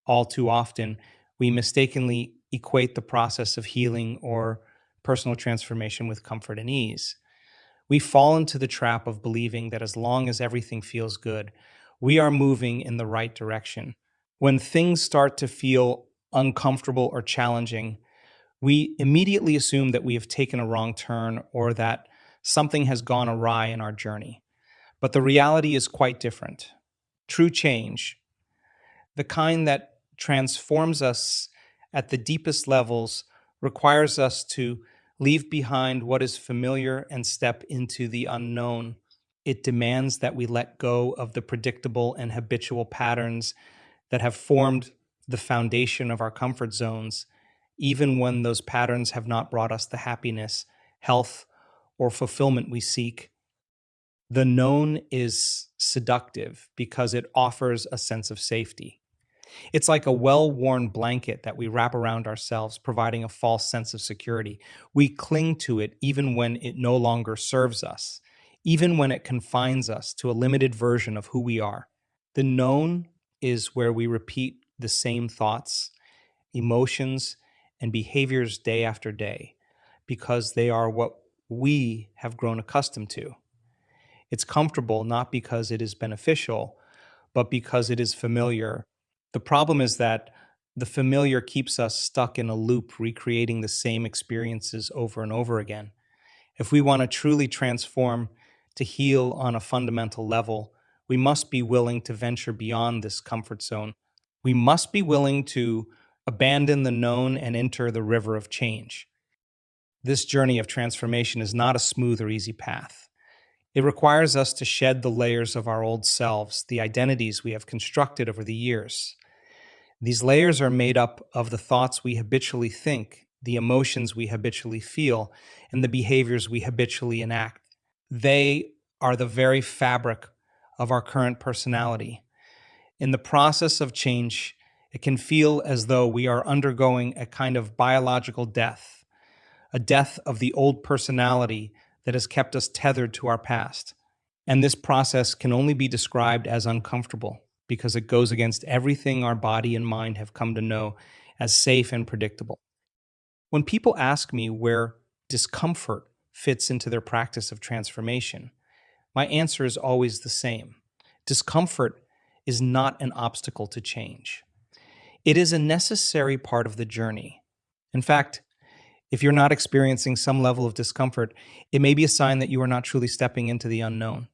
all too often, we mistakenly equate the process of healing or personal transformation with comfort and ease. We fall into the trap of believing that as long as everything feels good, we are moving in the right direction. When things start to feel uncomfortable or challenging, we immediately assume that we have taken a wrong turn or that something has gone awry in our journey. But the reality is quite different. True change, the kind that transforms us at the deepest levels, requires us to leave behind what is familiar and step into the unknown. It demands that we let go of the predictable and habitual patterns that have formed the foundation of our comfort zones, even when those patterns have not brought us the happiness, health, or fulfillment we seek. The known is seductive because it offers a sense of safety. It's like a well worn blanket that we wrap around ourselves, providing a false sense of security. We cling to it even when it no longer serves us, even when it confines us to a limited version of who we are. The known is where we repeat the same thoughts, emotions, and behaviors day after day because they are what we have grown accustomed to. It's comfortable not because it is beneficial, but because it is familiar. The problem is that the familiar keeps us stuck in a loop, recreating the same experiences over and over again. If we want to truly transform, to heal on a fundamental level, we must be willing to venture beyond this comfort zone. We must be willing to abandon the known and enter the river of change. This journey of transformation is not a smooth or easy path. It requires us to shed the layers of our old selves, the identities we have constructed over the years. These layers are made up of the thoughts we habitually think, the emotions we habitually feel, and the behaviors we habitually enact. They are the very fabric of our current personality. In the process of change, it can feel as though we are undergoing a kind of biological death, a death of the old personality that has kept us tethered to our past. And this process can only be described as uncomfortable because it goes against everything our body and mind have come to know as safe and predictable. When people ask me where discomfort fits into their practice of transformation, my answer is always the same. Discomfort is not an obstacle to change. It is a necessary part of the journey. In fact, if you're not experiencing some level of discomfort, it may be a sign that you are not truly stepping into the unknown.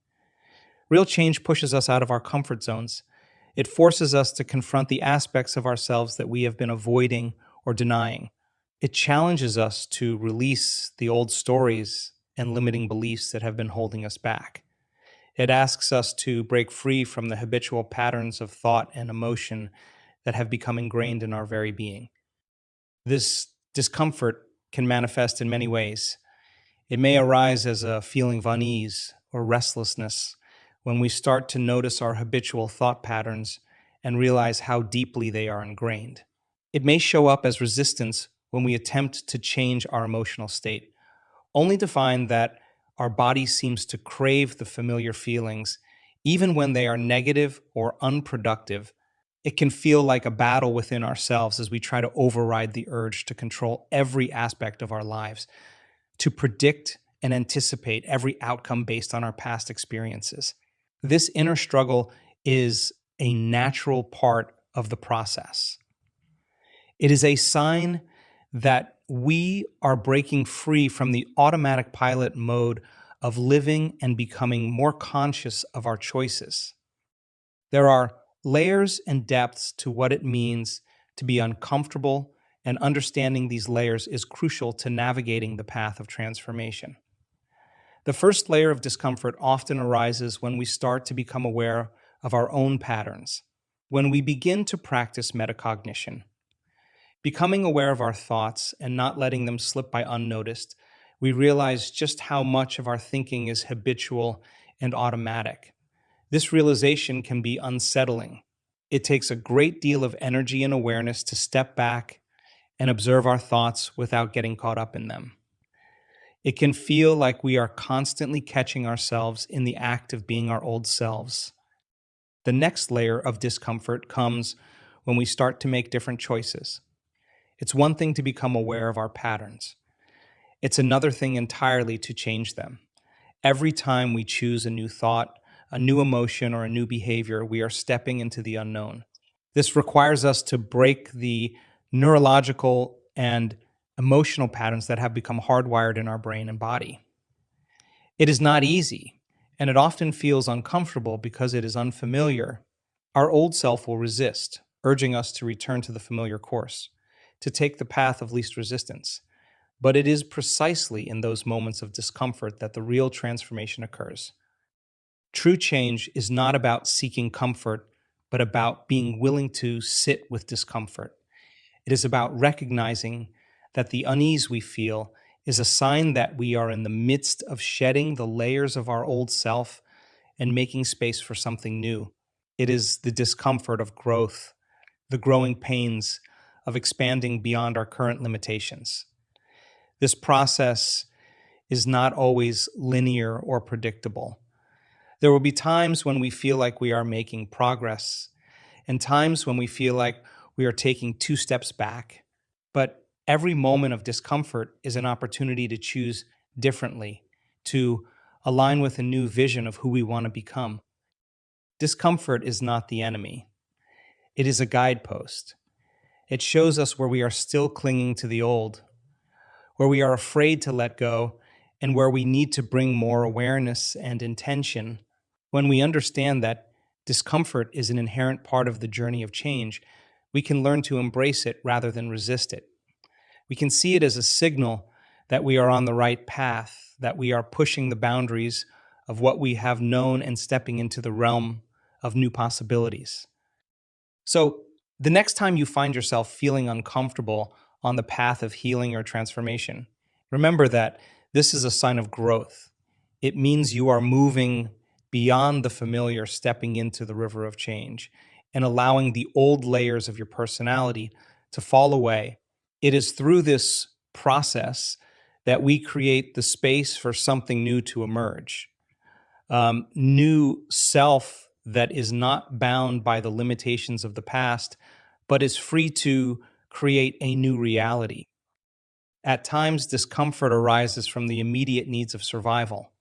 Real change pushes us out of our comfort zones. It forces us to confront the aspects of ourselves that we have been avoiding or denying. It challenges us to release the old stories and limiting beliefs that have been holding us back. It asks us to break free from the habitual patterns of thought and emotion that have become ingrained in our very being. This discomfort can manifest in many ways. It may arise as a feeling of unease or restlessness when we start to notice our habitual thought patterns and realize how deeply they are ingrained. It may show up as resistance when we attempt to change our emotional state, only to find that our body seems to crave the familiar feelings, even when they are negative or unproductive. It can feel like a battle within ourselves as we try to override the urge to control every aspect of our lives, to predict and anticipate every outcome based on our past experiences. This inner struggle is a natural part of the process. It is a sign that we are breaking free from the automatic pilot mode of living and becoming more conscious of our choices. There are layers and depths to what it means to be uncomfortable, and understanding these layers is crucial to navigating the path of transformation. The first layer of discomfort often arises when we start to become aware of our own patterns, when we begin to practice metacognition. Becoming aware of our thoughts and not letting them slip by unnoticed, we realize just how much of our thinking is habitual and automatic. This realization can be unsettling. It takes a great deal of energy and awareness to step back and observe our thoughts without getting caught up in them. It can feel like we are constantly catching ourselves in the act of being our old selves. The next layer of discomfort comes when we start to make different choices. It's one thing to become aware of our patterns. It's another thing entirely to change them. Every time we choose a new thought, a new emotion, or a new behavior, we are stepping into the unknown. This requires us to break the neurological and emotional patterns that have become hardwired in our brain and body. It is not easy, and it often feels uncomfortable because it is unfamiliar. Our old self will resist, urging us to return to the familiar course, to take the path of least resistance. But it is precisely in those moments of discomfort that the real transformation occurs. True change is not about seeking comfort, but about being willing to sit with discomfort. It is about recognizing that the unease we feel is a sign that we are in the midst of shedding the layers of our old self and making space for something new. It is the discomfort of growth, the growing pains of expanding beyond our current limitations. This process is not always linear or predictable. There will be times when we feel like we are making progress and times when we feel like we are taking two steps back. But every moment of discomfort is an opportunity to choose differently, to align with a new vision of who we want to become. Discomfort is not the enemy, it is a guidepost. It shows us where we are still clinging to the old, where we are afraid to let go, and where we need to bring more awareness and intention. When we understand that discomfort is an inherent part of the journey of change, we can learn to embrace it rather than resist it. We can see it as a signal that we are on the right path, that we are pushing the boundaries of what we have known and stepping into the realm of new possibilities. So, the next time you find yourself feeling uncomfortable on the path of healing or transformation, remember that this is a sign of growth. It means you are moving beyond the familiar, stepping into the river of change and allowing the old layers of your personality to fall away. It is through this process that we create the space for something new to emerge. New self that is not bound by the limitations of the past, but is free to create a new reality. At times, discomfort arises from the immediate needs of survival.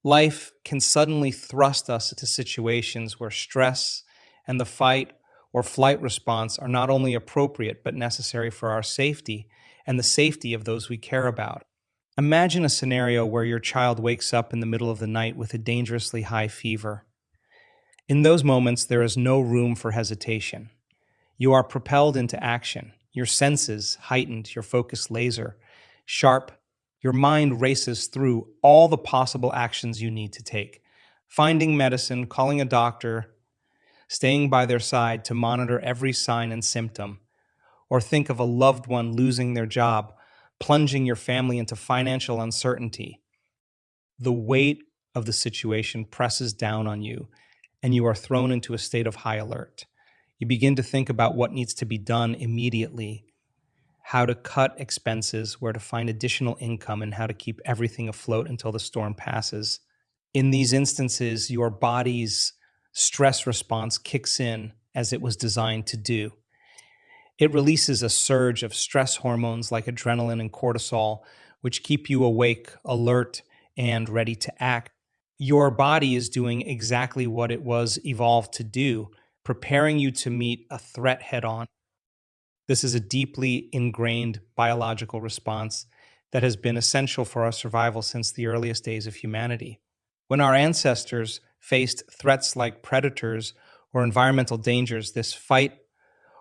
Life can suddenly thrust us into situations where stress and the fight or flight response are not only appropriate but necessary for our safety and the safety of those we care about. Imagine a scenario where your child wakes up in the middle of the night with a dangerously high fever. In those moments, there is no room for hesitation. You are propelled into action, your senses heightened, your focus laser sharp. Your mind races through all the possible actions you need to take. Finding medicine, calling a doctor, staying by their side to monitor every sign and symptom, or think of a loved one losing their job, plunging your family into financial uncertainty. The weight of the situation presses down on you, and you are thrown into a state of high alert. You begin to think about what needs to be done immediately, how to cut expenses, where to find additional income, and how to keep everything afloat until the storm passes. In these instances, your body's stress response kicks in as it was designed to do. It releases a surge of stress hormones like adrenaline and cortisol, which keep you awake, alert, and ready to act. Your body is doing exactly what it was evolved to do, preparing you to meet a threat head on. This is a deeply ingrained biological response that has been essential for our survival since the earliest days of humanity. When our ancestors faced threats like predators or environmental dangers, this fight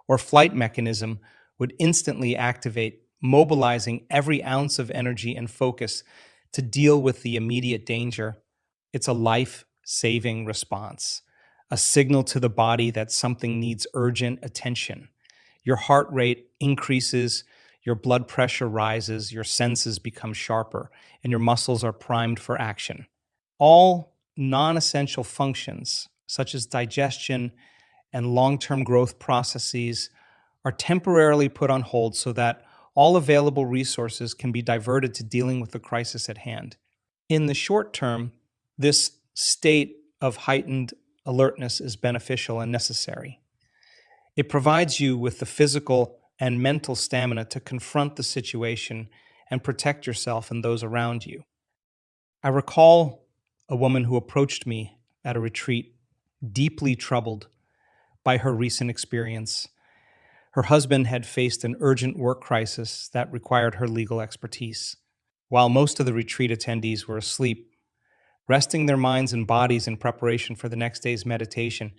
or flight mechanism would instantly activate, mobilizing every ounce of energy and focus to deal with the immediate danger. It's a life saving response, a signal to the body that something needs urgent attention. Your heart rate increases, your blood pressure rises, your senses become sharper, and your muscles are primed for action. All non essential functions, such as digestion and long term growth processes, are temporarily put on hold so that all available resources can be diverted to dealing with the crisis at hand. In the short term, this state of heightened alertness is beneficial and necessary. It provides you with the physical and mental stamina to confront the situation and protect yourself and those around you. I recall a woman who approached me at a retreat, deeply troubled by her recent experience. Her husband had faced an urgent work crisis that required her legal expertise. While most of the retreat attendees were asleep, resting their minds and bodies in preparation for the next day's meditation,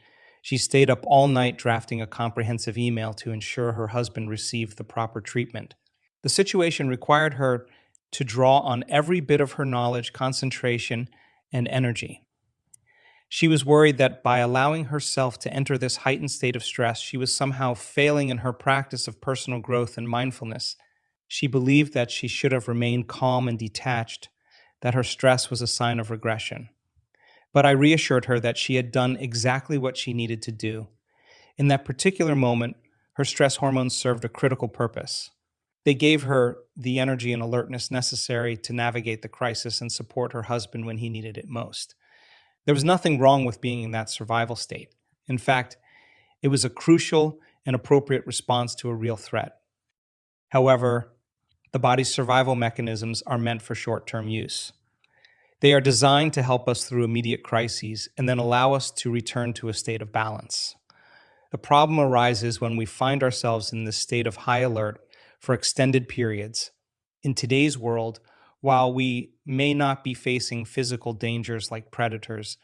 she stayed up all night drafting a comprehensive email to ensure her husband received the proper treatment. The situation required her to draw on every bit of her knowledge, concentration, and energy. She was worried that by allowing herself to enter this heightened state of stress, she was somehow failing in her practice of personal growth and mindfulness. She believed that she should have remained calm and detached, that her stress was a sign of regression. But I reassured her that she had done exactly what she needed to do. In that particular moment, her stress hormones served a critical purpose. They gave her the energy and alertness necessary to navigate the crisis and support her husband when he needed it most. There was nothing wrong with being in that survival state. In fact, it was a crucial and appropriate response to a real threat. However, the body's survival mechanisms are meant for short term use. They are designed to help us through immediate crises and then allow us to return to a state of balance. The problem arises when we find ourselves in this state of high alert for extended periods. In today's world, while we may not be facing physical dangers like predators,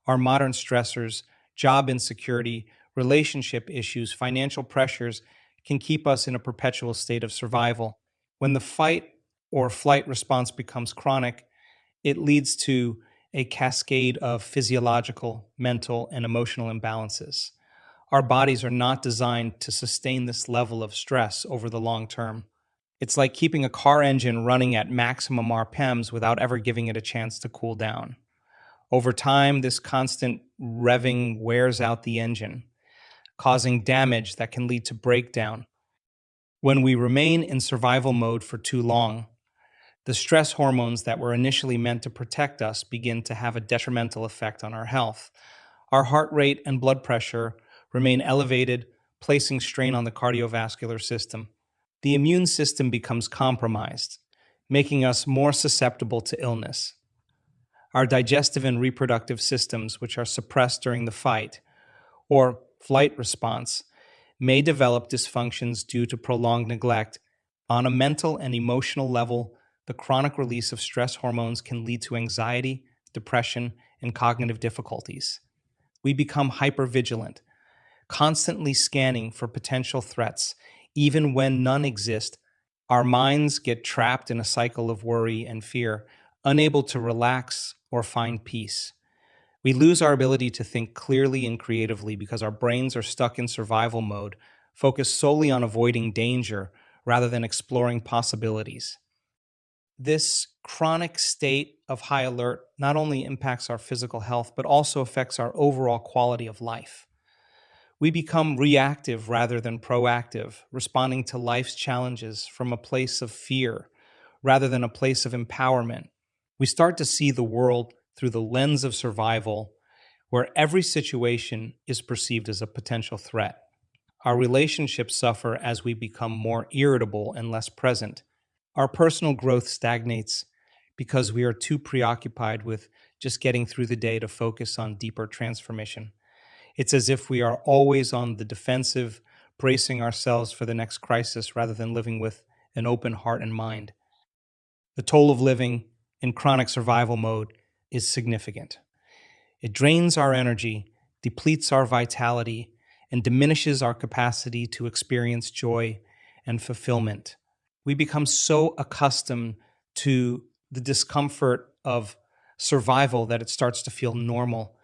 our modern stressors, job insecurity, relationship issues, financial pressures can keep us in a perpetual state of survival. When the fight or flight response becomes chronic, it leads to a cascade of physiological, mental, and emotional imbalances. Our bodies are not designed to sustain this level of stress over the long term. It's like keeping a car engine running at maximum RPMs without ever giving it a chance to cool down. Over time, this constant revving wears out the engine, causing damage that can lead to breakdown. When we remain in survival mode for too long, the stress hormones that were initially meant to protect us begin to have a detrimental effect on our health. Our heart rate and blood pressure remain elevated, placing strain on the cardiovascular system. The immune system becomes compromised, making us more susceptible to illness. Our digestive and reproductive systems, which are suppressed during the fight or flight response, may develop dysfunctions due to prolonged neglect. On a mental and emotional level, the chronic release of stress hormones can lead to anxiety, depression, and cognitive difficulties. We become hypervigilant, constantly scanning for potential threats, even when none exist. Our minds get trapped in a cycle of worry and fear, unable to relax or find peace. We lose our ability to think clearly and creatively because our brains are stuck in survival mode, focused solely on avoiding danger rather than exploring possibilities. This chronic state of high alert not only impacts our physical health, but also affects our overall quality of life. We become reactive rather than proactive, responding to life's challenges from a place of fear rather than a place of empowerment. We start to see the world through the lens of survival, where every situation is perceived as a potential threat. Our relationships suffer as we become more irritable and less present. Our personal growth stagnates because we are too preoccupied with just getting through the day to focus on deeper transformation. It's as if we are always on the defensive, bracing ourselves for the next crisis rather than living with an open heart and mind. The toll of living in chronic survival mode is significant. It drains our energy, depletes our vitality, and diminishes our capacity to experience joy and fulfillment. We become so accustomed to the discomfort of survival that it starts to feel normal,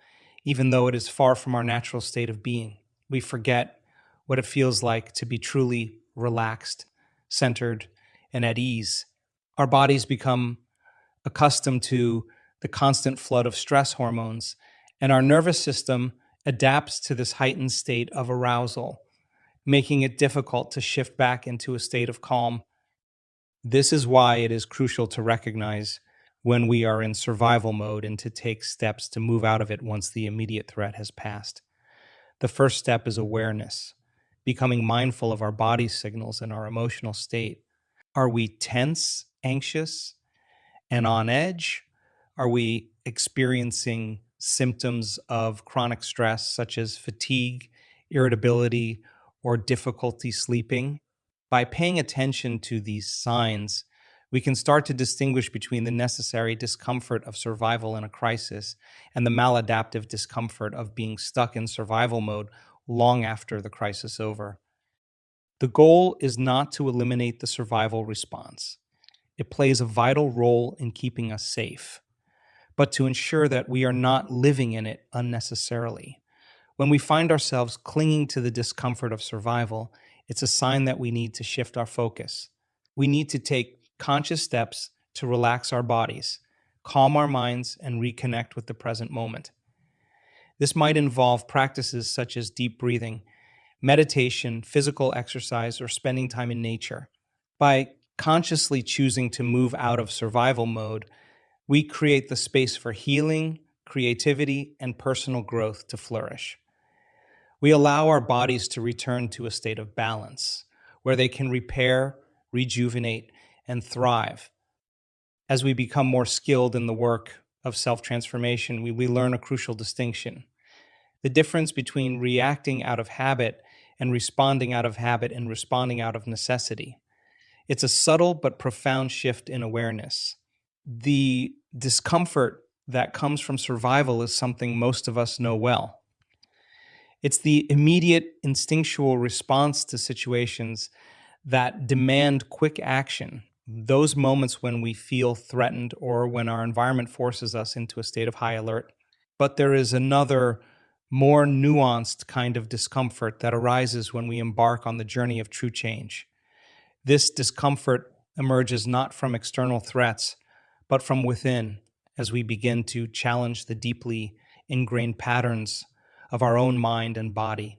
even though it is far from our natural state of being. We forget what it feels like to be truly relaxed, centered, and at ease. Our bodies become accustomed to the constant flood of stress hormones, and our nervous system adapts to this heightened state of arousal, making it difficult to shift back into a state of calm. This is why it is crucial to recognize when we are in survival mode and to take steps to move out of it once the immediate threat has passed. The first step is awareness. becoming mindful of our body signals and our emotional state. Are we tense, anxious, and on edge? Are we experiencing symptoms of chronic stress, such as fatigue, irritability, or difficulty sleeping? By paying attention to these signs, we can start to distinguish between the necessary discomfort of survival in a crisis and the maladaptive discomfort of being stuck in survival mode long after the crisis over. The goal is not to eliminate the survival response. It plays a vital role in keeping us safe, but to ensure that we are not living in it unnecessarily. When we find ourselves clinging to the discomfort of survival, it's a sign that we need to shift our focus. We need to take conscious steps to relax our bodies, calm our minds, and reconnect with the present moment. This might involve practices such as deep breathing, meditation, physical exercise, or spending time in nature. By consciously choosing to move out of survival mode, we create the space for healing, creativity, and personal growth to flourish. We allow our bodies to return to a state of balance, where they can repair, rejuvenate, and thrive. As we become more skilled in the work of self transformation, we learn a crucial distinction: the difference between reacting out of habit and responding out of habit and responding out of necessity. It's a subtle but profound shift in awareness. The discomfort that comes from survival is something most of us know well. It's the immediate instinctual response to situations that demand quick action, those moments when we feel threatened or when our environment forces us into a state of high alert. But there is another, more nuanced kind of discomfort that arises when we embark on the journey of true change. This discomfort emerges not from external threats, but from within as we begin to challenge the deeply ingrained patterns of our own mind and body.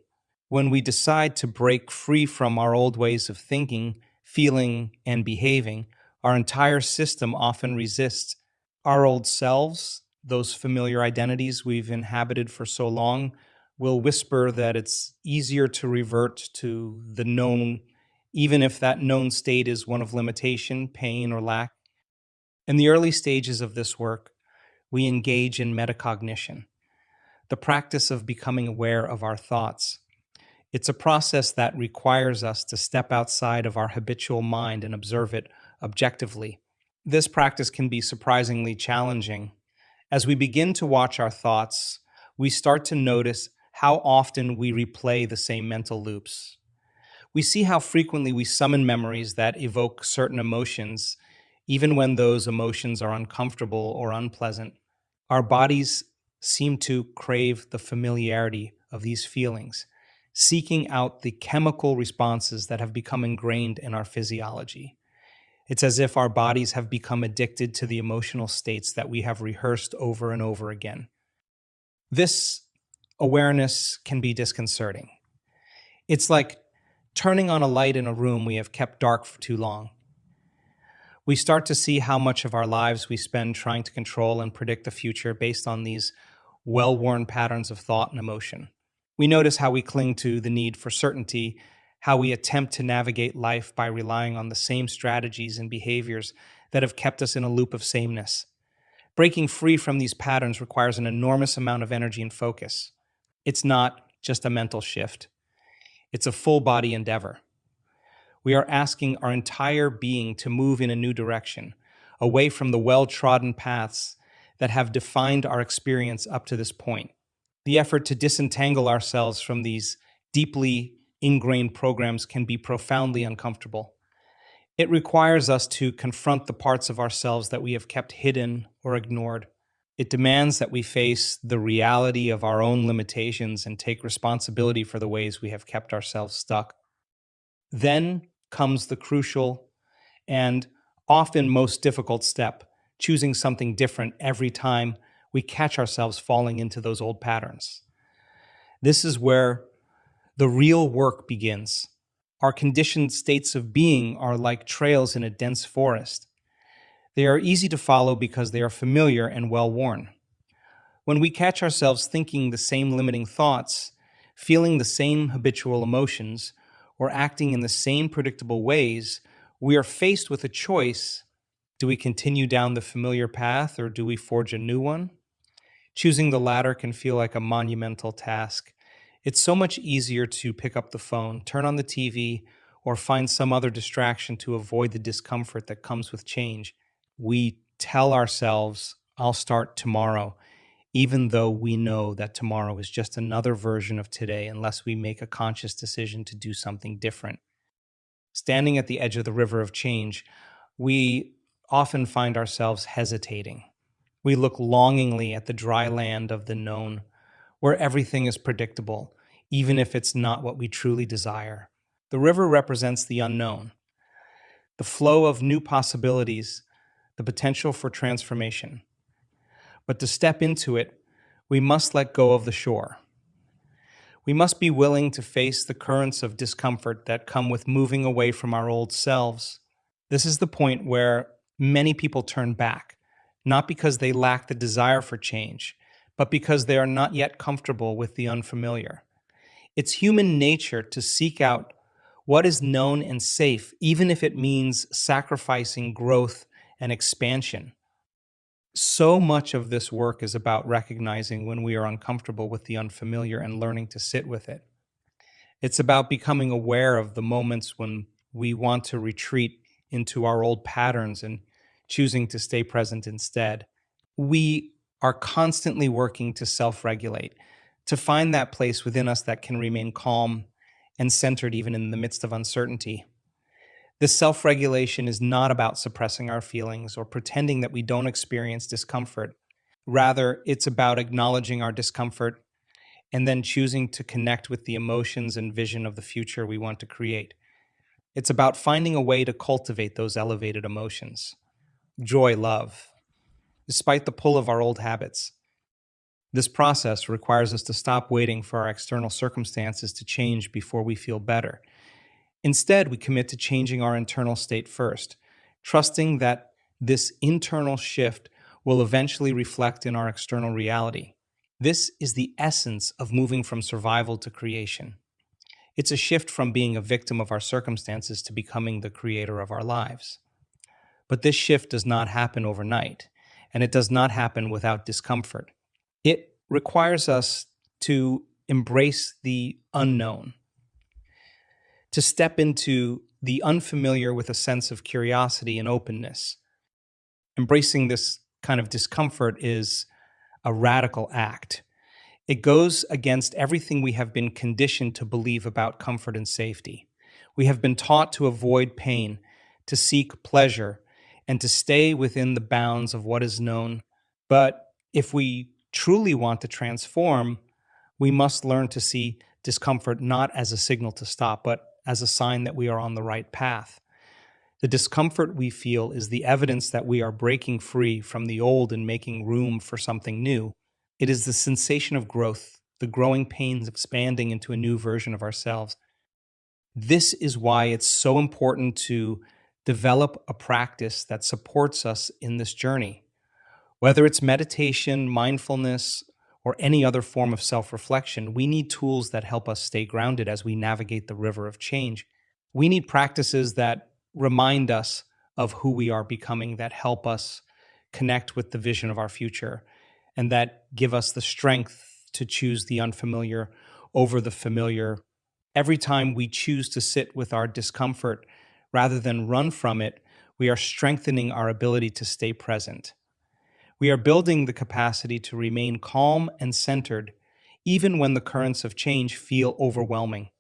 When we decide to break free from our old ways of thinking, feeling, and behaving, our entire system often resists. Our old selves, those familiar identities we've inhabited for so long, will whisper that it's easier to revert to the known, even if that known state is one of limitation, pain, or lack. In the early stages of this work, we engage in metacognition, the practice of becoming aware of our thoughts. It's a process that requires us to step outside of our habitual mind and observe it objectively. This practice can be surprisingly challenging. As we begin to watch our thoughts, we start to notice how often we replay the same mental loops. We see how frequently we summon memories that evoke certain emotions, even when those emotions are uncomfortable or unpleasant. Our bodies seem to crave the familiarity of these feelings, seeking out the chemical responses that have become ingrained in our physiology. It's as if our bodies have become addicted to the emotional states that we have rehearsed over and over again. This awareness can be disconcerting. It's like turning on a light in a room we have kept dark for too long. We start to see how much of our lives we spend trying to control and predict the future based on these well-worn patterns of thought and emotion. We notice how we cling to the need for certainty, how we attempt to navigate life by relying on the same strategies and behaviors that have kept us in a loop of sameness. Breaking free from these patterns requires an enormous amount of energy and focus. It's not just a mental shift, it's a full body endeavor. We are asking our entire being to move in a new direction, away from the well-trodden paths that have defined our experience up to this point. The effort to disentangle ourselves from these deeply ingrained programs can be profoundly uncomfortable. It requires us to confront the parts of ourselves that we have kept hidden or ignored. It demands that we face the reality of our own limitations and take responsibility for the ways we have kept ourselves stuck. Then comes the crucial and often most difficult step: choosing something different every time we catch ourselves falling into those old patterns. This is where the real work begins. Our conditioned states of being are like trails in a dense forest. They are easy to follow because they are familiar and well worn. When we catch ourselves thinking the same limiting thoughts, feeling the same habitual emotions, or acting in the same predictable ways, we are faced with a choice. Do we continue down the familiar path or do we forge a new one? Choosing the latter can feel like a monumental task. It's so much easier to pick up the phone, turn on the TV, or find some other distraction to avoid the discomfort that comes with change. We tell ourselves, I'll start tomorrow, even though we know that tomorrow is just another version of today unless we make a conscious decision to do something different. Standing at the edge of the river of change, we often find ourselves hesitating. We look longingly at the dry land of the known, where everything is predictable, even if it's not what we truly desire. The river represents the unknown, the flow of new possibilities, the potential for transformation. But to step into it, we must let go of the shore. We must be willing to face the currents of discomfort that come with moving away from our old selves. This is the point where many people turn back, not because they lack the desire for change, but because they are not yet comfortable with the unfamiliar. It's human nature to seek out what is known and safe, even if it means sacrificing growth and expansion. So much of this work is about recognizing when we are uncomfortable with the unfamiliar and learning to sit with it. It's about becoming aware of the moments when we want to retreat into our old patterns and choosing to stay present instead. We are constantly working to self regulate, to find that place within us that can remain calm and centered even in the midst of uncertainty. This self regulation is not about suppressing our feelings or pretending that we don't experience discomfort. Rather, it's about acknowledging our discomfort and then choosing to connect with the emotions and vision of the future we want to create. It's about finding a way to cultivate those elevated emotions. Joy, love, despite the pull of our old habits. This process requires us to stop waiting for our external circumstances to change before we feel better. Instead, we commit to changing our internal state first, trusting that this internal shift will eventually reflect in our external reality. This is the essence of moving from survival to creation. It's a shift from being a victim of our circumstances to becoming the creator of our lives. But this shift does not happen overnight, and it does not happen without discomfort. It requires us to embrace the unknown, to step into the unfamiliar with a sense of curiosity and openness. Embracing this kind of discomfort is a radical act. It goes against everything we have been conditioned to believe about comfort and safety. We have been taught to avoid pain, to seek pleasure, and to stay within the bounds of what is known. But if we truly want to transform, we must learn to see discomfort not as a signal to stop, but as a sign that we are on the right path. The discomfort we feel is the evidence that we are breaking free from the old and making room for something new. It is the sensation of growth, the growing pains of expanding into a new version of ourselves. This is why it's so important to develop a practice that supports us in this journey. Whether it's meditation, mindfulness, or any other form of self reflection, we need tools that help us stay grounded as we navigate the river of change. We need practices that remind us of who we are becoming, that help us connect with the vision of our future, and that give us the strength to choose the unfamiliar over the familiar. Every time we choose to sit with our discomfort rather than run from it, we are strengthening our ability to stay present. We are building the capacity to remain calm and centered, even when the currents of change feel overwhelming.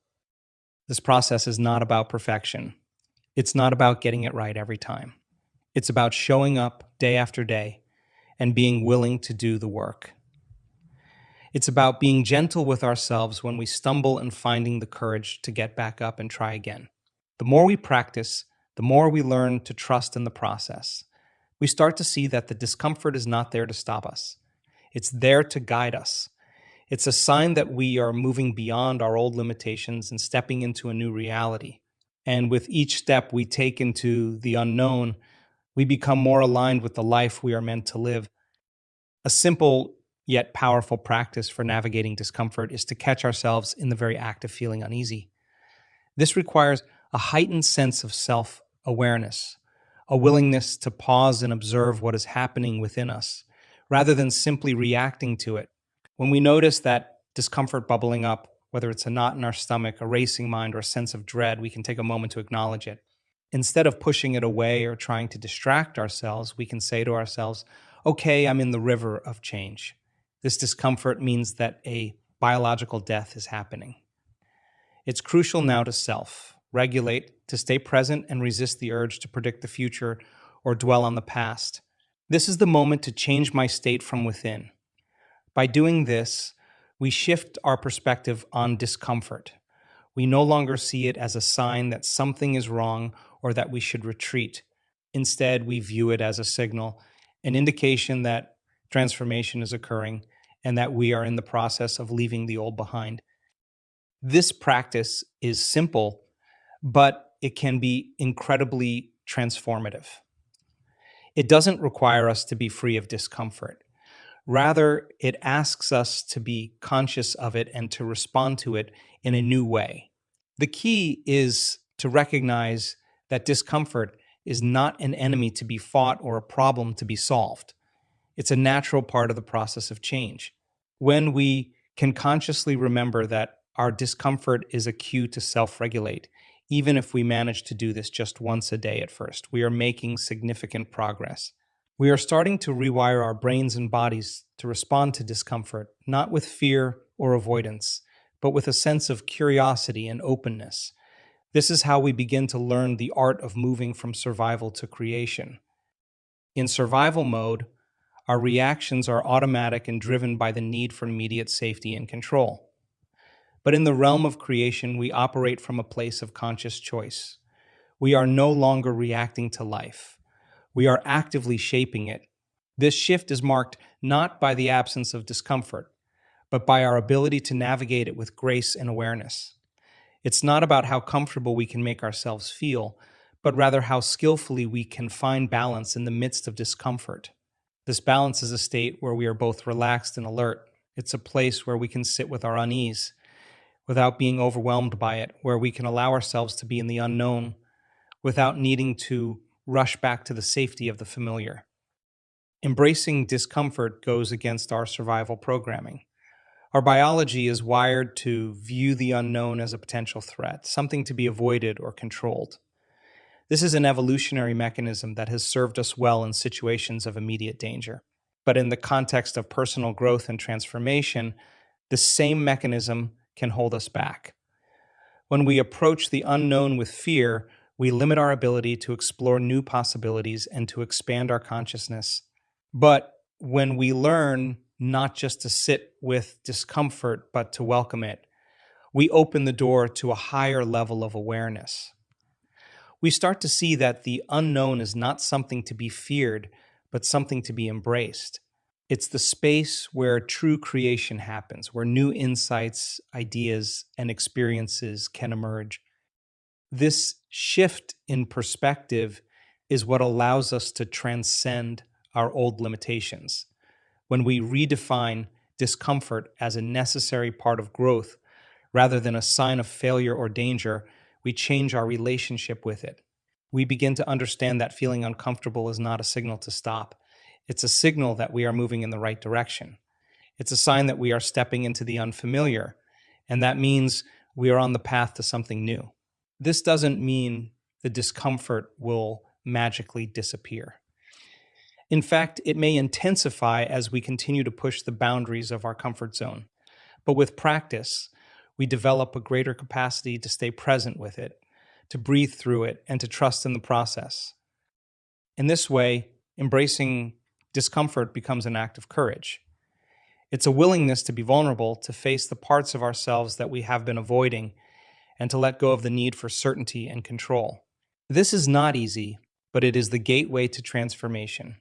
This process is not about perfection. It's not about getting it right every time. It's about showing up day after day and being willing to do the work. It's about being gentle with ourselves when we stumble and finding the courage to get back up and try again. The more we practice, the more we learn to trust in the process. We start to see that the discomfort is not there to stop us. It's there to guide us. It's a sign that we are moving beyond our old limitations and stepping into a new reality. And with each step we take into the unknown, we become more aligned with the life we are meant to live. A simple yet powerful practice for navigating discomfort is to catch ourselves in the very act of feeling uneasy. This requires a heightened sense of self awareness, a willingness to pause and observe what is happening within us, rather than simply reacting to it. When we notice that discomfort bubbling up, whether it's a knot in our stomach, a racing mind, or a sense of dread, we can take a moment to acknowledge it. Instead of pushing it away or trying to distract ourselves, we can say to ourselves, okay, I'm in the river of change. This discomfort means that a biological death is happening. It's crucial now to self regulate, to stay present and resist the urge to predict the future or dwell on the past. This is the moment to change my state from within. By doing this, we shift our perspective on discomfort. We no longer see it as a sign that something is wrong or that we should retreat. Instead, we view it as a signal, an indication that transformation is occurring and that we are in the process of leaving the old behind. This practice is simple, but it can be incredibly transformative. It doesn't require us to be free of discomfort. Rather, it asks us to be conscious of it and to respond to it in a new way. The key is to recognize that discomfort is not an enemy to be fought or a problem to be solved. It's a natural part of the process of change. When we can consciously remember that our discomfort is a cue to self regulate, even if we manage to do this just once a day at first, we are making significant progress. We are starting to rewire our brains and bodies to respond to discomfort, not with fear or avoidance, but with a sense of curiosity and openness. This is how we begin to learn the art of moving from survival to creation. In survival mode, our reactions are automatic and driven by the need for immediate safety and control. But in the realm of creation, we operate from a place of conscious choice. We are no longer reacting to life. We are actively shaping it. This shift is marked not by the absence of discomfort, but by our ability to navigate it with grace and awareness. It's not about how comfortable we can make ourselves feel, but rather how skillfully we can find balance in the midst of discomfort. This balance is a state where we are both relaxed and alert. It's a place where we can sit with our unease without being overwhelmed by it, where we can allow ourselves to be in the unknown without needing to rush back to the safety of the familiar. Embracing discomfort goes against our survival programming. Our biology is wired to view the unknown as a potential threat, something to be avoided or controlled. This is an evolutionary mechanism that has served us well in situations of immediate danger. But in the context of personal growth and transformation, the same mechanism can hold us back. When we approach the unknown with fear, we limit our ability to explore new possibilities and to expand our consciousness. But when we learn not just to sit with discomfort, but to welcome it, we open the door to a higher level of awareness. We start to see that the unknown is not something to be feared, but something to be embraced. It's the space where true creation happens, where new insights, ideas, and experiences can emerge. This shift in perspective is what allows us to transcend our old limitations. When we redefine discomfort as a necessary part of growth rather than a sign of failure or danger, we change our relationship with it. We begin to understand that feeling uncomfortable is not a signal to stop. It's a signal that we are moving in the right direction. It's a sign that we are stepping into the unfamiliar, and that means we are on the path to something new. This doesn't mean the discomfort will magically disappear. In fact, it may intensify as we continue to push the boundaries of our comfort zone. But with practice, we develop a greater capacity to stay present with it, to breathe through it, and to trust in the process. In this way, embracing discomfort becomes an act of courage. It's a willingness to be vulnerable, to face the parts of ourselves that we have been avoiding, and to let go of the need for certainty and control. This is not easy, but it is the gateway to transformation.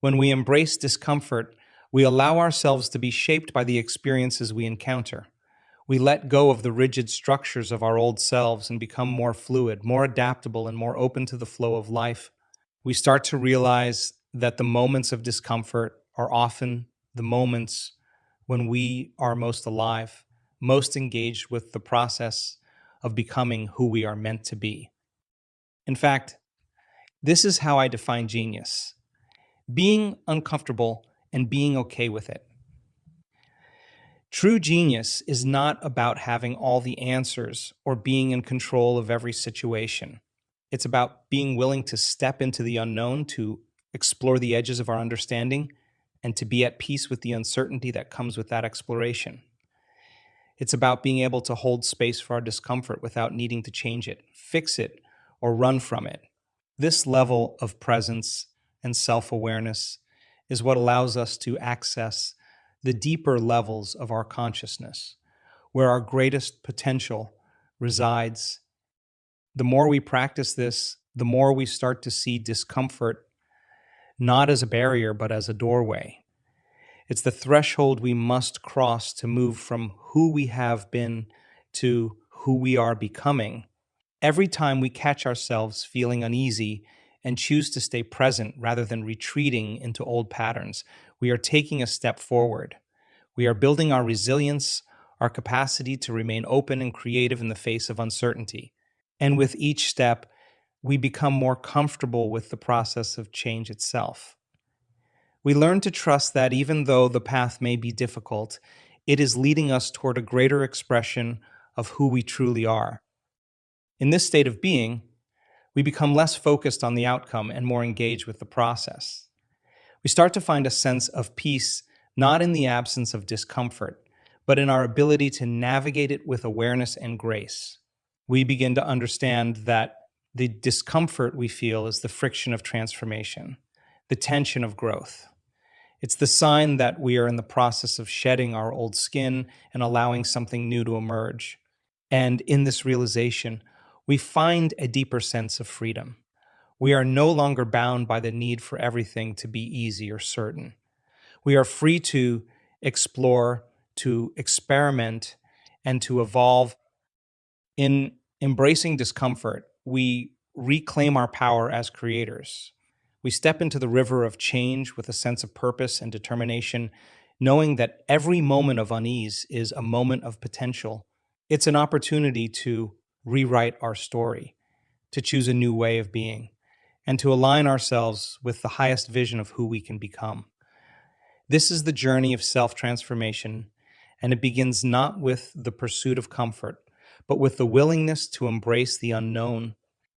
When we embrace discomfort, we allow ourselves to be shaped by the experiences we encounter. We let go of the rigid structures of our old selves and become more fluid, more adaptable, and more open to the flow of life. We start to realize that the moments of discomfort are often the moments when we are most alive, most engaged with the process of becoming who we are meant to be. In fact, this is how I define genius: being uncomfortable and being okay with it. True genius is not about having all the answers or being in control of every situation. It's about being willing to step into the unknown, to explore the edges of our understanding, and to be at peace with the uncertainty that comes with that exploration. It's about being able to hold space for our discomfort without needing to change it, fix it, or run from it. This level of presence and self awareness is what allows us to access the deeper levels of our consciousness, where our greatest potential resides. The more we practice this, the more we start to see discomfort not as a barrier, but as a doorway. It's the threshold we must cross to move from who we have been to who we are becoming. Every time we catch ourselves feeling uneasy and choose to stay present rather than retreating into old patterns, we are taking a step forward. We are building our resilience, our capacity to remain open and creative in the face of uncertainty. And with each step, we become more comfortable with the process of change itself. We learn to trust that even though the path may be difficult, it is leading us toward a greater expression of who we truly are. In this state of being, we become less focused on the outcome and more engaged with the process. We start to find a sense of peace not in the absence of discomfort, but in our ability to navigate it with awareness and grace. We begin to understand that the discomfort we feel is the friction of transformation, the tension of growth. It's the sign that we are in the process of shedding our old skin and allowing something new to emerge. And in this realization, we find a deeper sense of freedom. We are no longer bound by the need for everything to be easy or certain. We are free to explore, to experiment, and to evolve. In embracing discomfort, we reclaim our power as creators. We step into the river of change with a sense of purpose and determination, knowing that every moment of unease is a moment of potential. It's an opportunity to rewrite our story, to choose a new way of being, and to align ourselves with the highest vision of who we can become. This is the journey of self transformation, and it begins not with the pursuit of comfort, but with the willingness to embrace the unknown,